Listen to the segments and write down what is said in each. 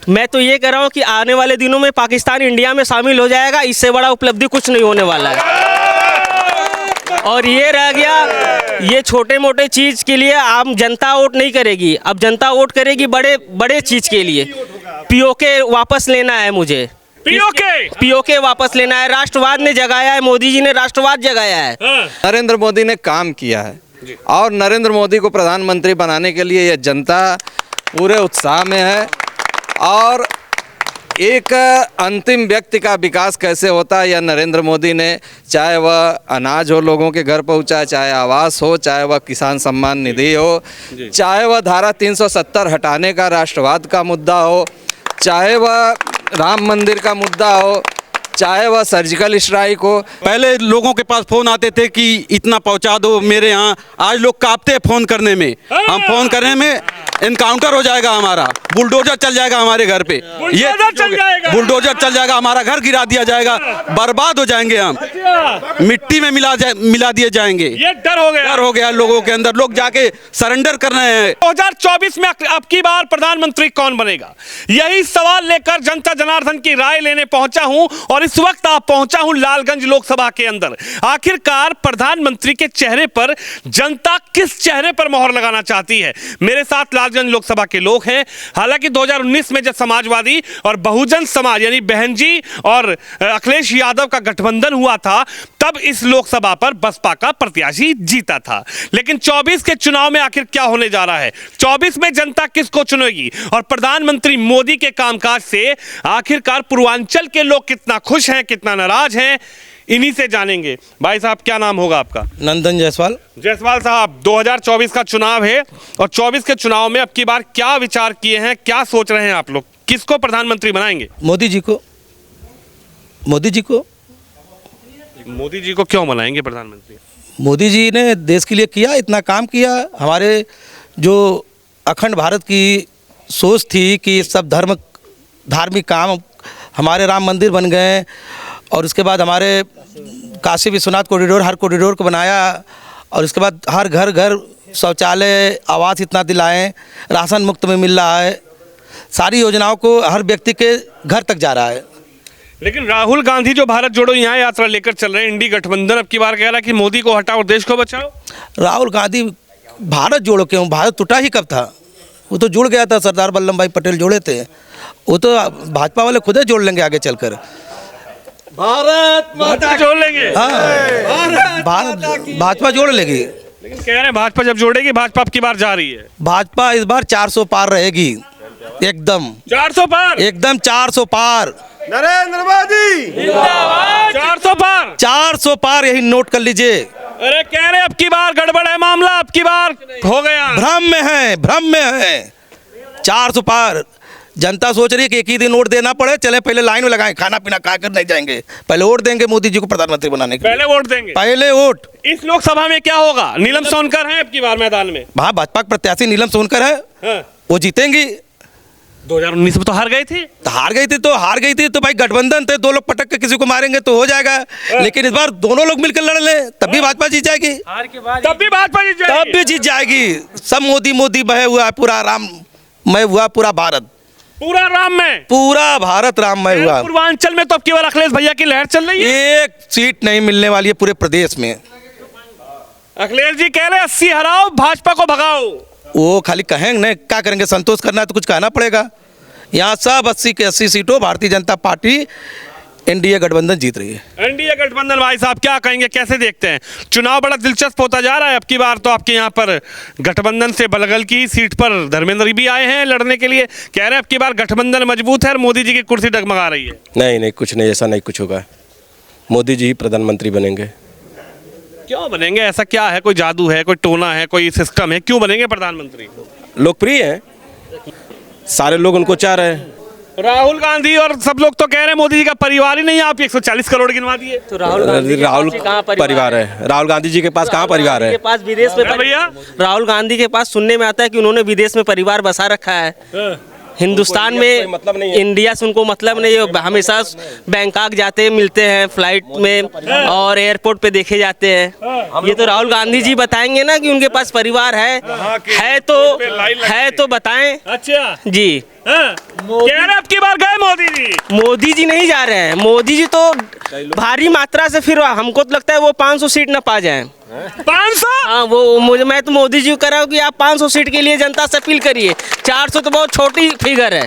मैं तो ये कह रहा हूँ कि आने वाले दिनों में पाकिस्तान इंडिया में शामिल हो जाएगा, इससे बड़ा उपलब्धि कुछ नहीं होने वाला है। और ये रह गया, ये छोटे मोटे चीज़ के लिए आम जनता वोट नहीं करेगी, अब जनता वोट करेगी बड़े बड़े चीज़ के लिए। पीओके वापस लेना है मुझे, पीओके वापस लेना है। राष्ट्रवाद ने जगाया है, मोदी जी ने राष्ट्रवाद जगाया है। नरेंद्र मोदी ने काम किया है और नरेंद्र मोदी को प्रधानमंत्री बनाने के लिए यह जनता पूरे उत्साह में है। और एक अंतिम व्यक्ति का विकास कैसे होता है, यह नरेंद्र मोदी ने, चाहे वह अनाज हो लोगों के घर पहुंचा, चाहे आवास हो, चाहे वह किसान सम्मान निधि हो, चाहे वह धारा 370 हटाने का राष्ट्रवाद का मुद्दा हो, चाहे वह राम मंदिर का मुद्दा हो, चाहे वह सर्जिकल स्ट्राइक हो। पहले लोगों के पास फोन आते थे कि इतना पहुंचा दो मेरे यहाँ, आज लोग कांपते हैं फोन करने में। हम फोन करने में एनकाउंटर हो जाएगा हमारा, बुलडोजर चल जाएगा हमारे घर पे, ये बुलडोजर चल जाएगा, हमारा घर गिरा दिया जाएगा, बर्बाद हो जाएंगे हम, मिट्टी में मिला दिए जाएंगे। ये डर हो गया लोगों के अंदर, लोग जाके सरेंडर कर रहे हैं। 2024 में अब की बार प्रधानमंत्री कौन बनेगा, यही सवाल लेकर जनता जनार्दन की राय लेने पहुंचा हूं। और इस वक्त आप पहुंचा हूं लालगंज लोकसभा के अंदर। आखिरकार प्रधानमंत्री के चेहरे पर जनता किस चेहरे पर मोहर लगाना चाहती है? मेरे साथ लालगंज लोकसभा के लोग हैं। हालांकि 2019 में जब समाजवादी और बहुजन समाज यानी बहन जी और अखिलेश यादव का गठबंधन हुआ था, तब इस लोकसभा पर बसपा का प्रत्याशी जीता था। लेकिन 24 के चुनाव में आखिर क्या होने जा रहा है? 24 में जनता किसको चुनेगी और प्रधानमंत्री मोदी के कामकाज से आखिरकार पूर्वांचल के लोग कितना खुश हैं, कितना नाराज हैं, इन्हीं से जानेंगे। भाई साहब, क्या नाम होगा आपका? नंदन जायसवाल। जायसवाल साहब, 2024 का चुनाव है और 24 के चुनाव में अब की बार क्या विचार किए हैं, क्या सोच रहे हैं आप लोग? किसको प्रधानमंत्री बनाएंगे? मोदी जी को। मोदी जी को। मोदी जी को क्यों बनाएंगे प्रधानमंत्री? मोदी जी ने देश के लिए किया, इतना काम किया। हमारे जो अखंड भारत की सोच थी कि सब धार्मिक काम, हमारे राम मंदिर बन गए और उसके बाद हमारे काशी विश्वनाथ कॉरिडोर, हर कॉरिडोर को बनाया और उसके बाद हर घर शौचालय, आवास इतना दिलाएं, राशन मुफ्त में मिल रहा है, सारी योजनाओं को हर व्यक्ति के घर तक जा रहा है। लेकिन राहुल गांधी जो भारत जोड़ो यहाँ यात्रा लेकर चल रहे हैं, इंडी गठबंधन अब की बार कह रहा है कि मोदी को हटाओ और देश को बचाओ। राहुल गांधी भारत जोड़ो क्यों? भारत टूटा ही कब था? वो तो जुड़ गया था, सरदार वल्लभ भाई पटेल जोड़े थे। वो तो भाजपा वाले खुद ही जोड़ लेंगे आगे चलकर। भारत माता जोड़ लेंगे। हाँ, भाजपा जोड़ लेगी। लेकिन कह रहे हैं भाजपा जब जोड़ेगी, भाजपा अब की बार जा रही है। भाजपा इस बार 400 पार रहेगी, एकदम 400 पार, एकदम 400 पार। नरेंद्र मोदी जिंदाबाद। 400 पार, 400 पार, यही नोट कर लीजिए। अरे कह रहे अब की बार गड़बड़ है मामला, अब की बार हो गया, भ्रम में है। 400 पार। जनता सोच रही है कि एक ही दिन वोट देना पड़े, चले पहले लाइन में लगाएं, खाना पीना खा कर नहीं जाएंगे, पहले वोट देंगे मोदी जी को प्रधानमंत्री बनाने के लिए। पहले वोट देंगे, पहले वोट। इस लोकसभा में क्या होगा? नीलम सोनकर हैं अब की बार मैदान में। वहाँ भाजपा के प्रत्याशी नीलम सोनकर है। हाँ। वो जीतेंगी। 2019 में तो हार गए थे। तो हार गई थी तो भाई गठबंधन थे, दो लोग पटक के किसी को मारेंगे तो हो जाएगा। लेकिन इस बार दोनों लोग मिलकर लड़ ले, तब भी भाजपा जीत जाएगी। हार के बाद तब भी भाजपा जीत जाएगी। तब भी जीत जाएगी। सब मोदी बहे हुआ, पूरा राममय हुआ, पूरा भारत, पूरा राम में, पूरा भारत राममय हुआ। पूर्वांचल में तो अब की बार अखिलेश भैया की लहर चल रही है। एक सीट नहीं मिलने वाली है पूरे प्रदेश में। अखिलेश जी कह रहे 80 हराओ, भाजपा को भगाओ। वो खाली कहेंगे नहीं, क्या करेंगे? संतोष करना है तो कुछ कहना पड़ेगा। यहाँ सब 80 के 80 सीटों भारतीय जनता पार्टी एनडीए गठबंधन जीत रही है। एनडीए गठबंधन। भाई साहब क्या कहेंगे, कैसे देखते हैं? चुनाव बड़ा दिलचस्प होता जा रहा है। अब की बार तो आपके यहाँ पर गठबंधन से बलगल की सीट पर धर्मेंद्र भी आए हैं लड़ने के लिए। कह रहे हैं अब की बार गठबंधन मजबूत है और मोदी जी की कुर्सी डगमगा रही है। नहीं, कुछ नहीं, ऐसा नहीं कुछ होगा। मोदी जी ही प्रधानमंत्री बनेंगे। क्यों बनेंगे? ऐसा क्या है? कोई जादू है, कोई टोना है, कोई सिस्टम है? क्यों बनेंगे प्रधानमंत्री? लोकप्रिय हैं, सारे लोग उनको चाह रहे हैं। राहुल गांधी और सब लोग तो कह रहे हैं मोदी जी का परिवार ही नहीं है। आप 140 करोड़ गिनवा दिए। तो राहुल परिवार है। राहुल गांधी जी के पास कहाँ परिवार है? के पास विदेश में भैया, राहुल गांधी के पास सुनने में आता है कि उन्होंने विदेश में परिवार बसा रखा है। हिंदुस्तान में इंडिया से उनको मतलब नहीं है। हमेशा बैंकॉक जाते हैं, मिलते हैं फ्लाइट में और एयरपोर्ट पे देखे जाते हैं। ये तो राहुल गांधी जी बताएंगे ना कि उनके पास परिवार है तो बताएं। अच्छा जी कह रहे अब की बार गए मोदी जी नहीं जा रहे हैं। मोदी जी तो भारी मात्रा से, फिर हमको तो लगता है वो 500 सीट न पा जाएं। 500? हाँ, मैं तो मोदी जी को कह रहा हूँ कि आप 500 सीट के लिए जनता से अपील करिए। 400 तो बहुत छोटी फिगर है।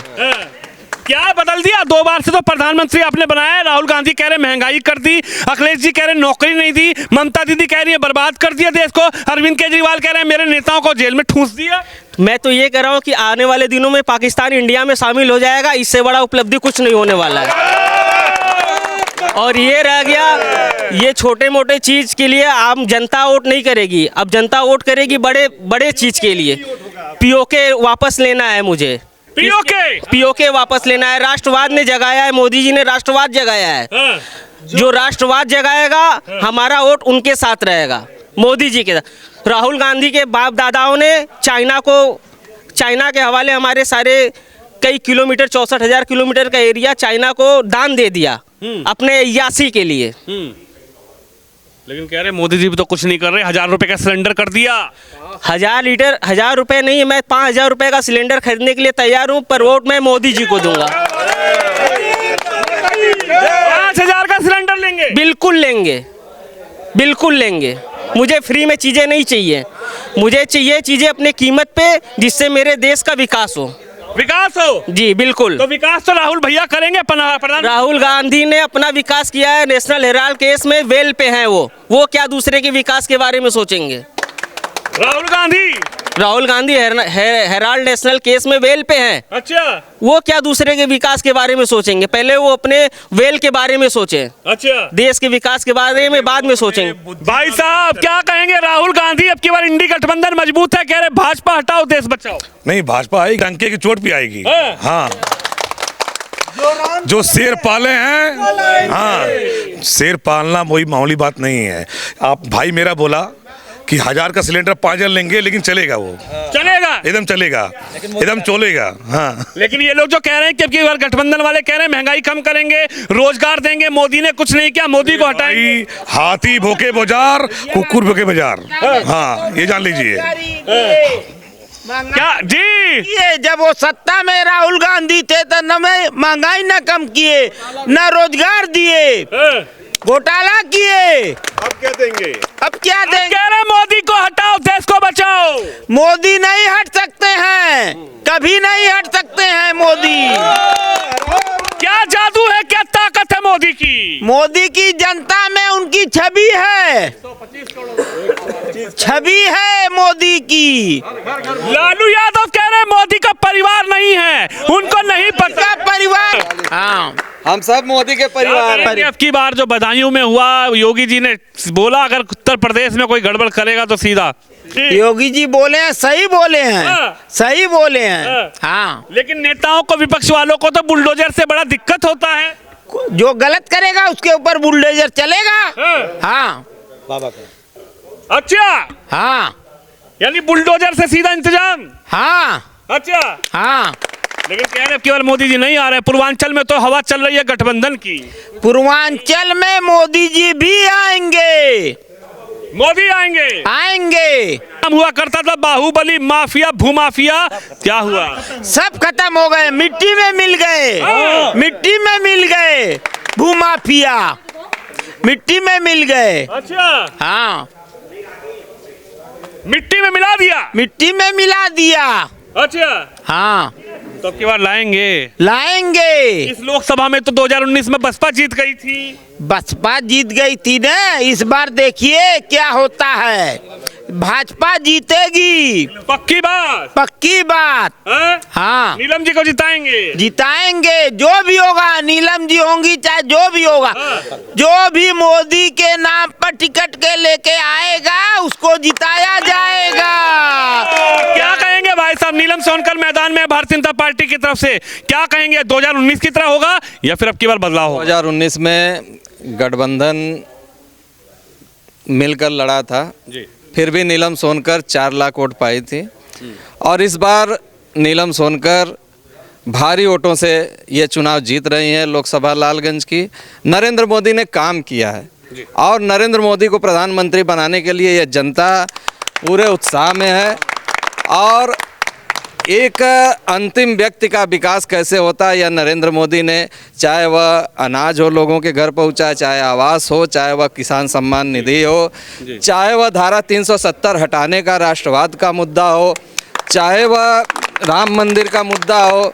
क्या बदल दिया? 2 बार से तो प्रधानमंत्री आपने बनाया है। राहुल गांधी कह रहे महंगाई कर दी, अखिलेश जी कह रहे नौकरी नहीं दी, ममता दीदी कह रही है बर्बाद कर दिया देश को, अरविंद केजरीवाल कह रहे हैं मेरे नेताओं को जेल में ठूंस दिया। मैं तो ये कह रहा हूँ कि आने वाले दिनों में पाकिस्तान इंडिया में शामिल हो जाएगा। इससे बड़ा उपलब्धि कुछ नहीं होने वाला है। और ये रह गया, ये छोटे मोटे चीज के लिए आम जनता वोट नहीं करेगी। अब जनता वोट करेगी बड़े बड़े चीज के लिए। पीओके वापस लेना है मुझे। पीओके वापस लेना है। राष्ट्रवाद ने जगाया है, मोदी जी ने राष्ट्रवाद जगाया है। जो राष्ट्रवाद जगाएगा हमारा वोट उनके साथ रहेगा, मोदी जी के साथ। राहुल गांधी के बाप दादाओं ने चाइना के हवाले हमारे सारे कई किलोमीटर, 64,000 किलोमीटर का एरिया चाइना को दान दे दिया अपने अय्यासी के लिए। लेकिन कह रहे मोदी जी भी तो कुछ नहीं कर रहे, 1000 रुपए का सिलेंडर कर दिया। 1000 रुपए नहीं, मैं 5000 रुपए का सिलेंडर खरीदने के लिए तैयार हूँ, पर वोट मैं मोदी जी को दूंगा। 5000 का सिलेंडर लेंगे? बिल्कुल लेंगे, बिल्कुल लेंगे। मुझे फ्री में चीज़ें नहीं चाहिए, मुझे चाहिए चीज़ें अपने कीमत पे, जिससे मेरे देश का विकास हो। विकास हो? जी बिल्कुल। तो विकास तो राहुल भैया करेंगे। राहुल गांधी ने अपना विकास किया है, नेशनल हेराल्ड केस में वेल पे हैं वो क्या दूसरे के विकास के बारे में सोचेंगे? Rahul Gandhi Herald national case में वेल पे हैं। अच्छा, वो क्या दूसरे के विकास के बारे में सोचेंगे? पहले वो अपने वेल के बारे में सोचें। अच्छा, देश के विकास के बारे में बाद में सोचेंगे। भाई साहब क्या कहेंगे? राहुल गांधी अब की बार इंडी गठबंधन मजबूत है, कह रहे भाजपा हटाओ देश बचाओ। नहीं, भाजपा आएगी, डंके की चोट भी आएगी। हाँ, जो शेर पाले हैं, हाँ, शेर पालना वही मामूली बात नहीं है। आप भाई मेरा बोला कि 1000 का सिलेंडर 5000 लेंगे, लेकिन चलेगा, वो चलेगा, एकदम चलेगा, एकदम चलेगा। हाँ, लेकिन ये लोग जो कह रहे हैं कि अब की बार गठबंधन वाले कह रहे हैं महंगाई कम करेंगे, रोजगार देंगे, मोदी ने कुछ नहीं किया, मोदी को हटाएंगे। हाथी भूखे बाजार, कुकुर भूखे बाजार। हाँ, ये जान लीजिए। क्या जी? ये जब वो सत्ता में राहुल गांधी थे तो न महंगाई न कम किए, न रोजगार दिए, घोटाला किए। अब क्या देंगे? अब क्या देंगे? कह रहे मोदी को हटाओ, देश को बचाओ। मोदी नहीं हट सकते हैं, कभी नहीं हट सकते हैं मोदी। क्या जादू है, क्या ताकत है मोदी की? मोदी की जनता में उनकी छवि है, छवि है मोदी की। लालू यादव कह रहे हैं मोदी का परिवार नहीं है, उनको नहीं पता परिवार। हाँ, हम सब मोदी के परिवार हैं। अब की बार जो बदायूं में हुआ, योगी जी ने बोला अगर उत्तर प्रदेश में कोई गड़बड़ करेगा तो सीधा। योगी जी बोले हैं, सही बोले हैं, सही बोले हैं। हाँ, लेकिन नेताओं को, विपक्ष वालों को तो बुलडोजर से बड़ा दिक्कत होता है। जो गलत करेगा उसके ऊपर बुलडोजर चलेगा। हाँ, अच्छा, हाँ, यानी बुलडोजर से सीधा इंतजाम। हाँ, अच्छा, हाँ। लेकिन कह रहे केवल मोदी जी नहीं आ रहे, पूर्वांचल में तो हवा चल रही है गठबंधन की। पूर्वांचल में मोदी जी भी आएंगे, मोदी आएंगे, आएंगे। हम हुआ करता था बाहुबली माफिया, भूमाफिया, क्या हुआ? सब खत्म हो गए, मिट्टी में मिल गए, मिट्टी में मिल गए। भूमाफिया मिट्टी में मिल गए। अच्छा, हाँ, मिट्टी में मिला दिया, मिट्टी में मिला दिया। अच्छा, हाँ, तो अब की बार लाएंगे, लाएंगे। इस लोकसभा में तो 2019 में बसपा जीत गई थी। बसपा जीत गई थी ना, इस बार देखिए क्या होता है। भाजपा जीतेगी, पक्की बात, पक्की बात। हाँ, नीलम जी को जिताएंगे, जिताएंगे। जो भी होगा, नीलम जी होंगी चाहे जो भी होगा, जो भी मोदी के नाम पर टिकट के लेके आएगा उसको जिताया जाएगा। क्या कहेंगे भाई साहब? नीलम सोनकर मैदान में भारतीय जनता पार्टी की तरफ से, क्या कहेंगे? 2019 की तरह होगा या फिर अब की बार बदलाव होगा? 2019 में गठबंधन मिलकर लड़ा था जी, फिर भी नीलम सोनकर 4 लाख वोट पाई थी। और इस बार नीलम सोनकर भारी वोटों से ये चुनाव जीत रही हैं लोकसभा लालगंज की। नरेंद्र मोदी ने काम किया है और नरेंद्र मोदी को प्रधानमंत्री बनाने के लिए ये जनता पूरे उत्साह में है। और एक अंतिम व्यक्ति का विकास कैसे होता है यह नरेंद्र मोदी ने, चाहे वह अनाज हो लोगों के घर पहुंचा, चाहे आवास हो, चाहे वह किसान सम्मान निधि हो, चाहे वह धारा 370 हटाने का राष्ट्रवाद का मुद्दा हो, चाहे वह राम मंदिर का मुद्दा हो,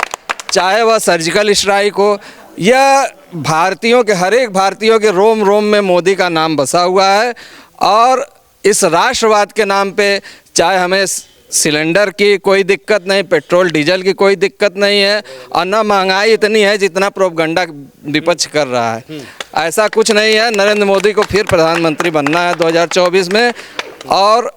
चाहे वह सर्जिकल स्ट्राइक हो, यह भारतीयों के, हर एक भारतीयों के रोम रोम में मोदी का नाम बसा हुआ है। और इस राष्ट्रवाद के नाम पे चाहे हमें सिलेंडर की कोई दिक्कत नहीं, पेट्रोल डीजल की कोई दिक्कत नहीं है, और न महंगाई इतनी है जितना प्रोपगंडा विपक्ष कर रहा है। ऐसा कुछ नहीं है। नरेंद्र मोदी को फिर प्रधानमंत्री बनना है 2024 में, और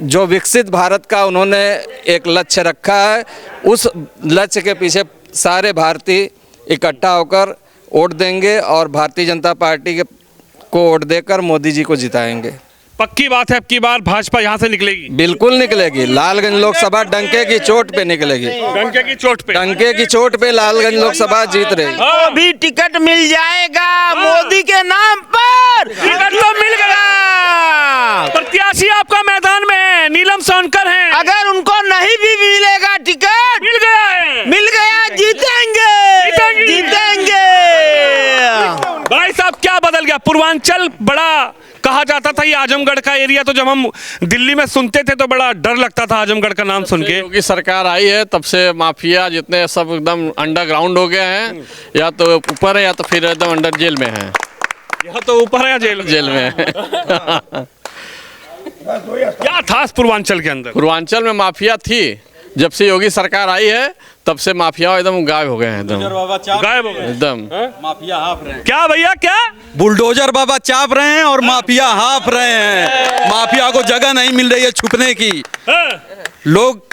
जो विकसित भारत का उन्होंने एक लक्ष्य रखा है, उस लक्ष्य के पीछे सारे भारतीय इकट्ठा होकर वोट देंगे और भारतीय जनता पार्टी को वोट देकर मोदी जी को जिताएंगे। पक्की बात है, अब की बार भाजपा यहाँ से निकलेगी? बिल्कुल निकलेगी। लालगंज लोकसभा डंके की चोट पे निकलेगी। डंके की चोट पे? डंके की चोट पे लालगंज लोकसभा जीत रही। अभी टिकट मिल जाएगा मोदी के नाम पर। टिकट तो मिल गया। प्रत्याशी आपका मैदान में है, नीलम सोनकर हैं। अगर उनको नहीं भी मिलेगा टिकट, मिल गया है, मिल गया, जीतेंगे जीतेंगे। भाई साहब क्या बदल गया? पूर्वांचल बड़ा कहा जाता था, ये आजमगढ़ का एरिया, तो जब हम दिल्ली में सुनते थे तो बड़ा डर लगता था आजमगढ़ का नाम सुन के। योगी सरकार आई है तब से माफिया जितने सब एकदम अंडरग्राउंड हो गए हैं, या तो ऊपर है या तो फिर एकदम अंडर जेल में है। यहाँ तो ऊपर है या जेल में है। क्या था पूर्वांचल के अंदर? पूर्वांचल में माफिया थी, जब से योगी सरकार आई है तब से माफिया एकदम गायब हो गए हैं, एकदम गायब हो गए एकदम। माफिया हाँफ रहे हैं। क्या भैया क्या? बुलडोजर बाबा चाप रहे हैं और माफिया हाँफ रहे हैं। माफिया को जगह नहीं मिल रही है छुपने की। लोग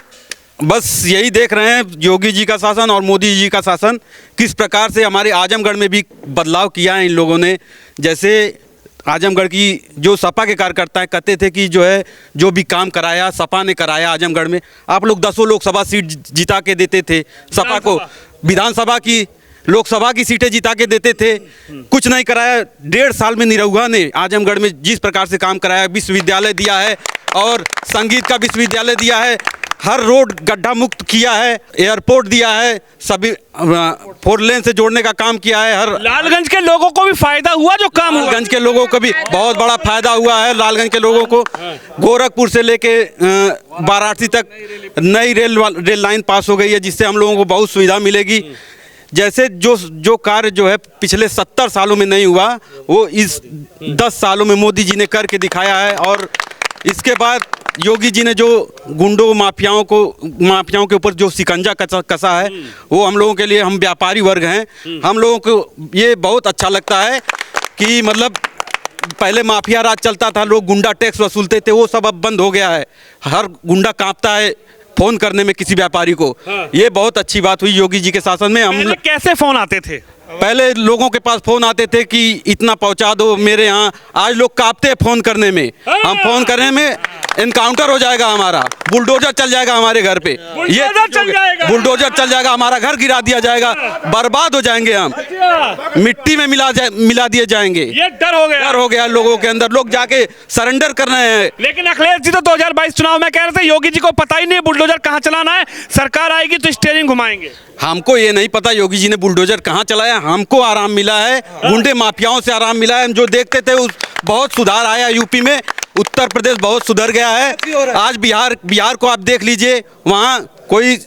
बस यही देख रहे हैं योगी जी का शासन और मोदी जी का शासन किस प्रकार से हमारे आजमगढ़ में भी बदलाव किया है इन लोगों ने। जैसे आजमगढ़ की जो सपा के कार्यकर्ता हैं कहते थे कि जो है जो भी काम कराया सपा ने कराया आजमगढ़ में। आप लोग 10 लोकसभा सीट जिता के देते थे सपा को, विधानसभा की, लोकसभा की सीटें जिता के देते थे, कुछ नहीं कराया। 1.5 साल में निरहुआ ने आजमगढ़ में जिस प्रकार से काम कराया, विश्वविद्यालय दिया है और संगीत का विश्वविद्यालय दिया है, हर रोड गड्ढा मुक्त किया है, एयरपोर्ट दिया है, सभी 4 लेन से जोड़ने का काम किया है। हर लालगंज के लोगों को भी फायदा हुआ जो काम हुआ? लालगंज के लोगों को भी बहुत बड़ा फायदा हुआ है। लालगंज के लोगों को गोरखपुर से लेके वाराणसी तक नई रेल लाइन पास हो गई है, जिससे हम लोगों को बहुत सुविधा मिलेगी। जैसे जो कार्य जो है पिछले 70 सालों में नहीं हुआ, वो इस 10 सालों में मोदी जी ने करके दिखाया है। और इसके बाद योगी जी ने जो गुंडों माफियाओं के ऊपर जो शिकंजा कसा है, वो हम लोगों के लिए, हम व्यापारी वर्ग हैं, हम लोगों को ये बहुत अच्छा लगता है कि मतलब पहले माफिया राज चलता था, लोग गुंडा टैक्स वसूलते थे, वो सब अब बंद हो गया है। हर गुंडा कांपता है फोन करने में किसी व्यापारी को। ये बहुत अच्छी बात हुई योगी जी के शासन में। हम कैसे फोन आते थे? पहले लोगों के पास फोन आते थे कि इतना पहुंचा दो मेरे यहाँ। आज लोग कांपते हैं फोन करने में। हम फोन करने में एनकाउंटर हो जाएगा हमारा, बुलडोजर चल जाएगा हमारे घर पे, ये बुलडोजर चल जाएगा, हमारा घर गिरा दिया जाएगा, बर्बाद हो जाएंगे हम, मिट्टी में मिला दिए जाएंगे। ये डर हो गया लोगों के अंदर। लोग जाके सरेंडर कर रहे हैं। लेकिन अखिलेश जी तो 2022 चुनाव में कह रहे थे योगी जी को पता ही नहीं बुलडोजर कहाँ चलाना है, सरकार आएगी तो स्टीयरिंग घुमाएंगे। हमको ये नहीं पता योगी जी ने बुलडोजर कहाँ चलाया। हमको आराम मिला है, गुंडे माफियाओं से आराम मिला है। हम जो देखते थे उस बहुत सुधार आया यूपी में, उत्तर प्रदेश बहुत सुधर गया है। आज बिहार को आप देख लीजिए, वहाँ कोई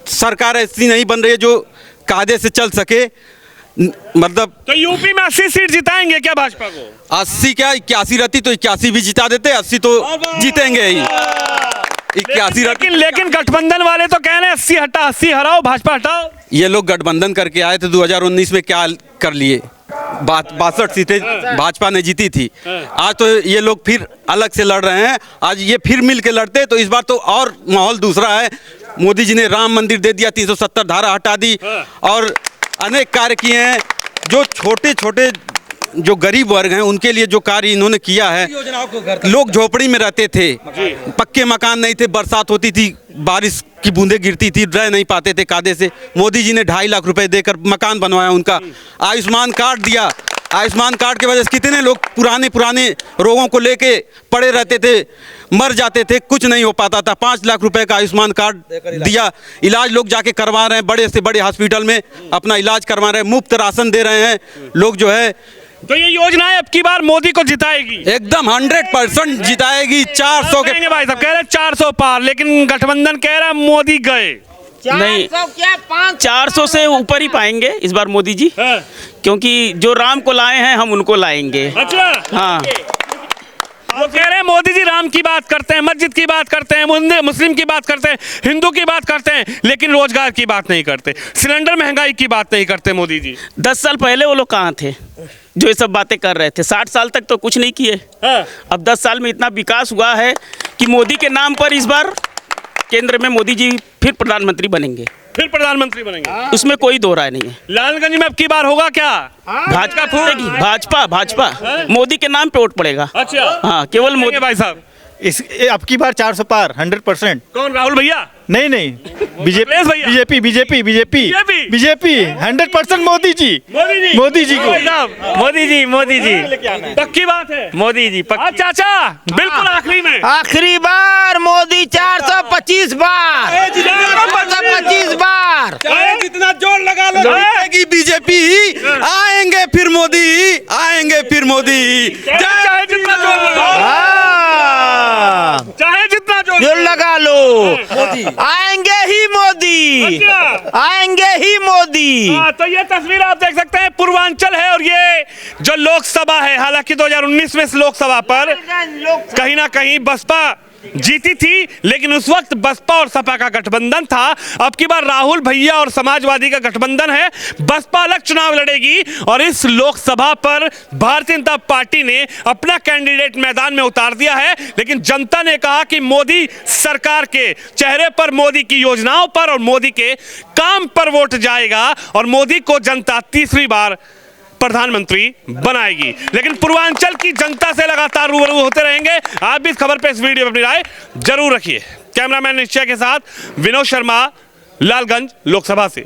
सरकार ऐसी नहीं बन रही है जो कायदे से चल सके। मतलब तो यूपी में 80 सीट जिताएंगे क्या भाजपा को? 80 क्या 81 रहती तो 81 भी जिता देते, 80 तो जीतेंगे ही। 81 लेकिन गठबंधन वाले तो कह रहे हैं 80 हटा, 80 हराओ, भाजपा हटाओ। ये लोग गठबंधन करके आए थे 2019 में, क्या कर लिए? 62 सीटें भाजपा ने जीती थी। आज तो ये लोग फिर अलग से लड़ रहे हैं। आज ये फिर मिल के लड़ते तो इस बार तो और माहौल दूसरा है। मोदी जी ने राम मंदिर दे दिया, 370 धारा हटा दी और अनेक कार्य किए हैं। जो छोटे छोटे जो गरीब वर्ग हैं उनके लिए जो कार्य इन्होंने किया है, लोग झोपड़ी में रहते थे, पक्के मकान नहीं थे, बरसात होती थी, बारिश की बूंदें गिरती थी, रह नहीं पाते थे कायदे से। मोदी जी ने 2.5 लाख रुपए देकर मकान बनवाया उनका। आयुष्मान कार्ड दिया, आयुष्मान कार्ड की वजह से कितने लोग पुराने रोगों को लेके पड़े रहते थे, मर जाते थे, कुछ नहीं हो पाता था। 5 लाख रुपए का आयुष्मान कार्ड दिया, इलाज लोग जाके करवा रहे हैं, बड़े से बड़े हॉस्पिटल में अपना इलाज करवा रहे हैं, मुफ्त राशन दे रहे हैं लोग जो है। तो ये योजनाएं अब की बार मोदी को जिताएगी, एकदम 100% जिताएगी। 400 के भाई साहब कह रहे 400 पार, लेकिन गठबंधन कह रहा नहीं गए। नहीं, 400 क्या 500 400 से ऊपर ही पाएंगे इस बार मोदी जी, क्योंकि जो राम को लाए हैं हम उनको लाएंगे। अच्छा, हाँ, वो कह रहे हैं मोदी जी राम की बात करते हैं, मस्जिद की बात करते हैं, मुस्लिम की बात करते हैं, हिंदू की बात करते हैं, लेकिन रोजगार की बात नहीं करते, सिलेंडर महंगाई की बात नहीं करते मोदी जी। 10 साल पहले वो लोग कहाँ थे जो ये सब बातें कर रहे थे? 60 साल तक तो कुछ नहीं किए। अब 10 साल में इतना विकास हुआ है कि मोदी के नाम पर इस बार केंद्र में मोदी जी फिर प्रधानमंत्री बनेंगे। फिर प्रधानमंत्री बनेंगे, उसमें कोई दो राय नहीं है। लालगंज में अब की बार होगा क्या? भाजपा फूटेगी, भाजपा मोदी के नाम पे वोट पड़ेगा। अच्छा, हाँ, केवल मोदी। भाई साहब अब की बार 400 पार 100%। कौन? राहुल भैया? नहीं अखिलेश भैया? बीजेपी 100% मोदी जी को मोदी जी पक्की बात है, मोदी जी पक्की। चाचा बिल्कुल आखिरी में, आखिरी बार मोदी 425 बार, 425 बार। जितना जोर लगा लो, जीतेगी बीजेपी ही, आएंगे फिर मोदी ही, आएंगे फिर मोदी ही। चाहे जितना जोर लगाओ, चाहे जितना जोर लगा लो, आएंगे ही मोदी, आएंगे ही मोदी। तो ये तस्वीर आप देख सकते हैं, पूर्वांचल है और ये जो लोकसभा है, हालांकि 2019 में इस लोकसभा पर कहीं ना कहीं बसपा जीती थी, लेकिन उस वक्त बसपा और सपा का गठबंधन था। अब की बार राहुल भैया और समाजवादी का गठबंधन है, बसपा अलग चुनाव लड़ेगी और इस लोकसभा पर भारतीय जनता पार्टी ने अपना कैंडिडेट मैदान में उतार दिया है। लेकिन जनता ने कहा कि मोदी सरकार के चेहरे पर, मोदी की योजनाओं पर और मोदी के काम पर वोट जाएगा और मोदी को जनता तीसरी बार प्रधानमंत्री बनाएगी। लेकिन पूर्वांचल की जनता से लगातार रूबरू होते रहेंगे। आप भी इस खबर पे, इस वीडियो में अपनी राय जरूर रखिए। कैमरामैन निश्चय के साथ विनोद शर्मा, लालगंज लोकसभा से।